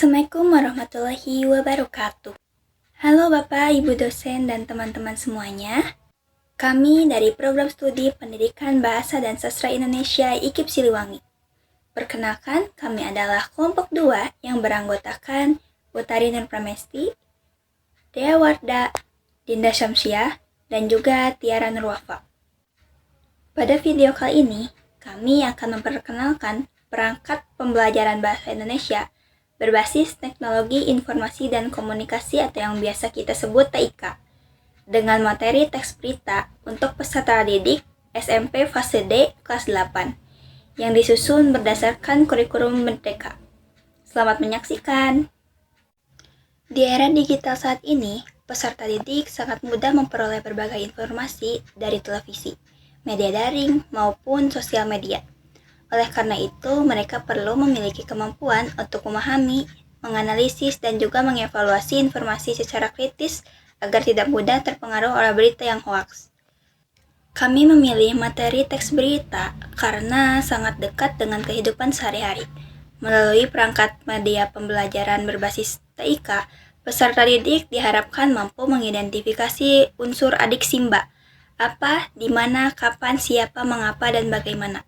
Assalamualaikum warahmatullahi wabarakatuh. Halo Bapak, Ibu dosen, dan teman-teman semuanya. Kami dari Program Studi Pendidikan Bahasa dan Sastra Indonesia IKIP Siliwangi. Perkenalkan, kami adalah kelompok 2 yang beranggotakan Utari Nur Pramesti, Dea Warda, Dinda Syamsiah, dan juga Tiara Nurwafa. Pada video kali ini, kami akan memperkenalkan perangkat pembelajaran bahasa Indonesia berbasis teknologi informasi dan komunikasi atau yang biasa kita sebut TIK dengan materi teks berita untuk peserta didik SMP fase D kelas 8 yang disusun berdasarkan kurikulum Merdeka. Selamat menyaksikan. Di era digital saat ini, peserta didik sangat mudah memperoleh berbagai informasi dari televisi, media daring, maupun sosial media. Oleh karena itu, mereka perlu memiliki kemampuan untuk memahami, menganalisis, dan juga mengevaluasi informasi secara kritis agar tidak mudah terpengaruh oleh berita yang hoaks. Kami memilih materi teks berita karena sangat dekat dengan kehidupan sehari-hari. Melalui perangkat media pembelajaran berbasis TIK, peserta didik diharapkan mampu mengidentifikasi unsur adik Simba, apa, di mana, kapan, siapa, mengapa, dan bagaimana,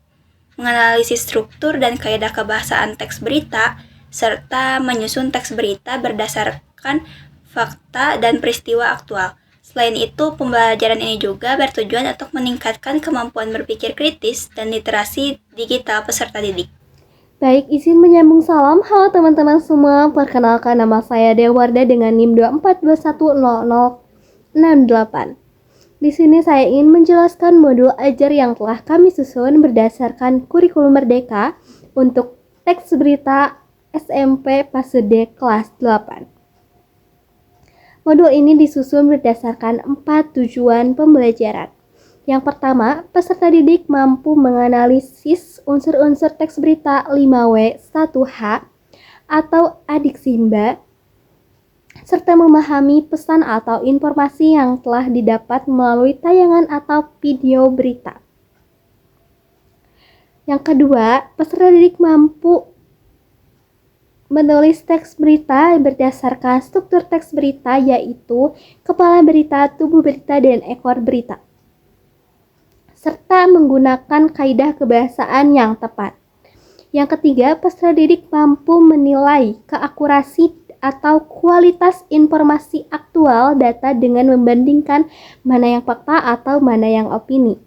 menganalisis struktur dan kaidah kebahasaan teks berita, serta menyusun teks berita berdasarkan fakta dan peristiwa aktual. Selain itu, pembelajaran ini juga bertujuan untuk meningkatkan kemampuan berpikir kritis dan literasi digital peserta didik. Baik, izin menyambung salam. Halo teman-teman semua, perkenalkan nama saya Dewarda dengan NIM 24210068. Di sini saya ingin menjelaskan modul ajar yang telah kami susun berdasarkan kurikulum Merdeka untuk teks berita SMP fase D kelas 8. Modul ini disusun berdasarkan 4 tujuan pembelajaran. Yang pertama, peserta didik mampu menganalisis unsur-unsur teks berita 5W 1H atau adik Simba, serta memahami pesan atau informasi yang telah didapat melalui tayangan atau video berita. Yang kedua, peserta didik mampu menulis teks berita berdasarkan struktur teks berita, yaitu kepala berita, tubuh berita, dan ekor berita, serta menggunakan kaidah kebahasaan yang tepat. Yang ketiga, peserta didik mampu menilai keakurasi atau kualitas informasi aktual data dengan membandingkan mana yang fakta atau mana yang opini.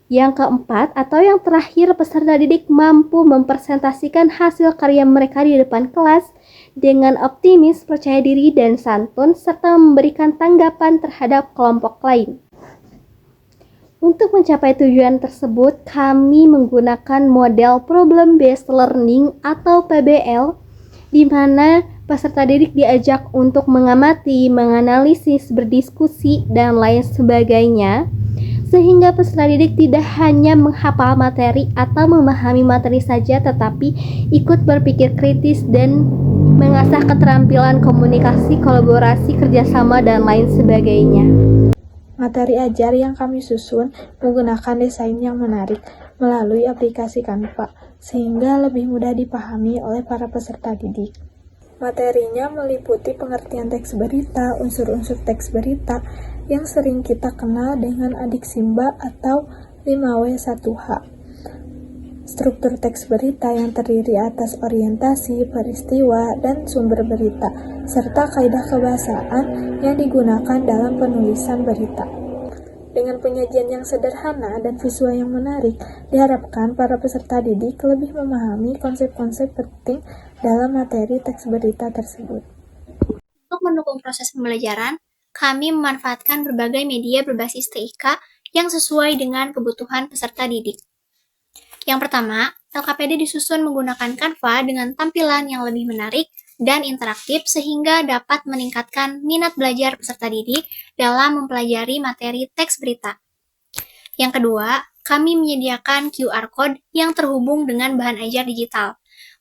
Yang keempat atau yang terakhir, peserta didik mampu mempresentasikan hasil karya mereka di depan kelas dengan optimis, percaya diri, dan santun, serta memberikan tanggapan terhadap kelompok lain. Untuk mencapai tujuan tersebut, kami menggunakan model Problem Based Learning atau PBL, di mana peserta didik diajak untuk mengamati, menganalisis, berdiskusi, dan lain sebagainya, sehingga peserta didik tidak hanya menghafal materi atau memahami materi saja, tetapi ikut berpikir kritis dan mengasah keterampilan komunikasi, kolaborasi, kerjasama, dan lain sebagainya. Materi ajar yang kami susun menggunakan desain yang menarik melalui aplikasi Canva, sehingga lebih mudah dipahami oleh para peserta didik. Materinya meliputi pengertian teks berita, unsur-unsur teks berita yang sering kita kenal dengan adik Simba atau 5W1H. Struktur teks berita yang terdiri atas orientasi, peristiwa, dan sumber berita, serta kaidah kebahasaan yang digunakan dalam penulisan berita. Dengan penyajian yang sederhana dan visual yang menarik, diharapkan para peserta didik lebih memahami konsep-konsep penting dalam materi teks berita tersebut. Untuk mendukung proses pembelajaran, kami memanfaatkan berbagai media berbasis TIK yang sesuai dengan kebutuhan peserta didik. Yang pertama, LKPD disusun menggunakan Canva dengan tampilan yang lebih menarik dan interaktif sehingga dapat meningkatkan minat belajar peserta didik dalam mempelajari materi teks berita. Yang kedua, kami menyediakan QR Code yang terhubung dengan bahan ajar digital.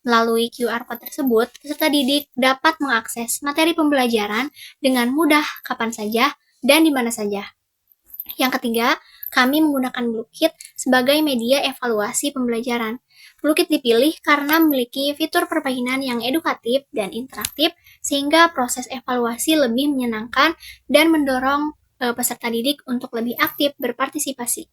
Melalui QR Code tersebut, peserta didik dapat mengakses materi pembelajaran dengan mudah kapan saja dan di mana saja. Yang ketiga, kami menggunakan Bluekit sebagai media evaluasi pembelajaran. Bluekit dipilih karena memiliki fitur permainan yang edukatif dan interaktif sehingga proses evaluasi lebih menyenangkan dan mendorong peserta didik untuk lebih aktif berpartisipasi.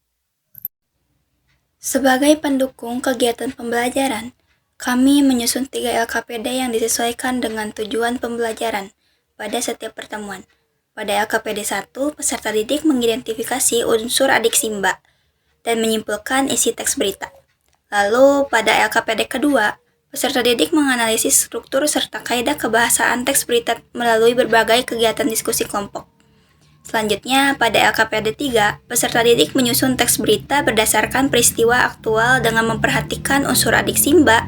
Sebagai pendukung kegiatan pembelajaran, kami menyusun 3 LKPD yang disesuaikan dengan tujuan pembelajaran pada setiap pertemuan. Pada LKPD 1, peserta didik mengidentifikasi unsur adik Simba dan menyimpulkan isi teks berita. Lalu, pada LKPD kedua, peserta didik menganalisis struktur serta kaidah kebahasaan teks berita melalui berbagai kegiatan diskusi kelompok. Selanjutnya, pada LKPD 3, peserta didik menyusun teks berita berdasarkan peristiwa aktual dengan memperhatikan unsur adik Simba,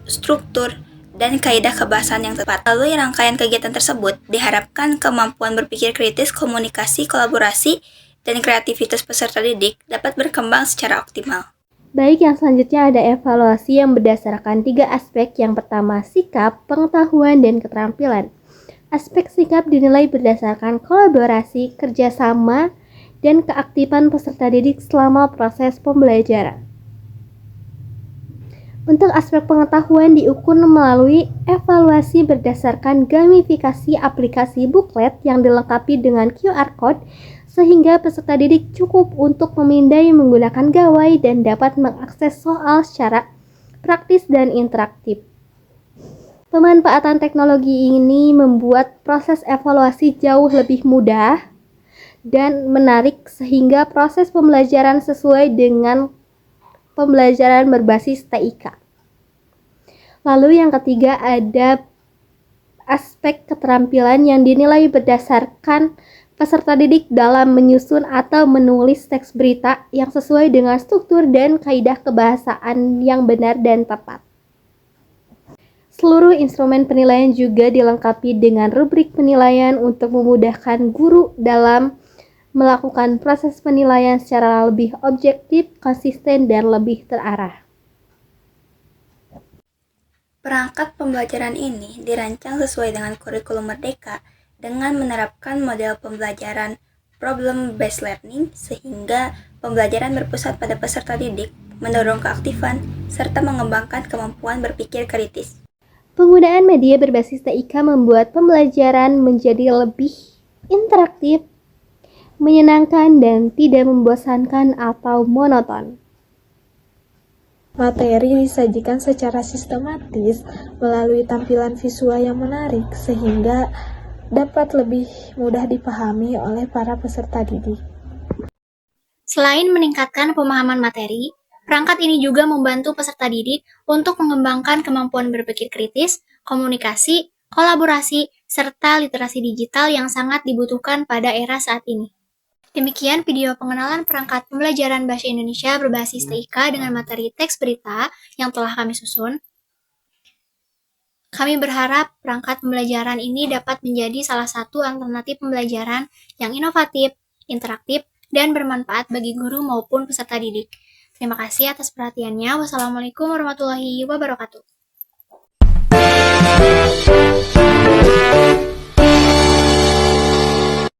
struktur, dan kaidah kebahasaan yang tepat. Lalu rangkaian kegiatan tersebut diharapkan kemampuan berpikir kritis, komunikasi, kolaborasi, dan kreativitas peserta didik dapat berkembang secara optimal. Baik, yang selanjutnya ada evaluasi yang berdasarkan 3 aspek. Yang pertama, sikap, pengetahuan, dan keterampilan. Aspek sikap dinilai berdasarkan kolaborasi, kerjasama, dan keaktifan peserta didik selama proses pembelajaran. Untuk aspek pengetahuan diukur melalui evaluasi berdasarkan gamifikasi aplikasi booklet yang dilengkapi dengan QR Code sehingga peserta didik cukup untuk memindai menggunakan gawai dan dapat mengakses soal secara praktis dan interaktif. Pemanfaatan teknologi ini membuat proses evaluasi jauh lebih mudah dan menarik sehingga proses pembelajaran sesuai dengan pembelajaran berbasis TIK. Lalu yang ketiga ada aspek keterampilan yang dinilai berdasarkan peserta didik dalam menyusun atau menulis teks berita yang sesuai dengan struktur dan kaidah kebahasaan yang benar dan tepat. Seluruh instrumen penilaian juga dilengkapi dengan rubrik penilaian untuk memudahkan guru dalam melakukan proses penilaian secara lebih objektif, konsisten, dan lebih terarah. Perangkat pembelajaran ini dirancang sesuai dengan kurikulum Merdeka dengan menerapkan model pembelajaran problem-based learning sehingga pembelajaran berpusat pada peserta didik, mendorong keaktifan, serta mengembangkan kemampuan berpikir kritis. Penggunaan media berbasis TIK membuat pembelajaran menjadi lebih interaktif, menyenangkan, dan tidak membosankan atau monoton. Materi disajikan secara sistematis melalui tampilan visual yang menarik sehingga dapat lebih mudah dipahami oleh para peserta didik. Selain meningkatkan pemahaman materi, perangkat ini juga membantu peserta didik untuk mengembangkan kemampuan berpikir kritis, komunikasi, kolaborasi, serta literasi digital yang sangat dibutuhkan pada era saat ini. Demikian video pengenalan perangkat pembelajaran bahasa Indonesia berbasis TIK dengan materi teks berita yang telah kami susun. Kami berharap perangkat pembelajaran ini dapat menjadi salah satu alternatif pembelajaran yang inovatif, interaktif, dan bermanfaat bagi guru maupun peserta didik. Terima kasih atas perhatiannya. Wassalamualaikum warahmatullahi wabarakatuh.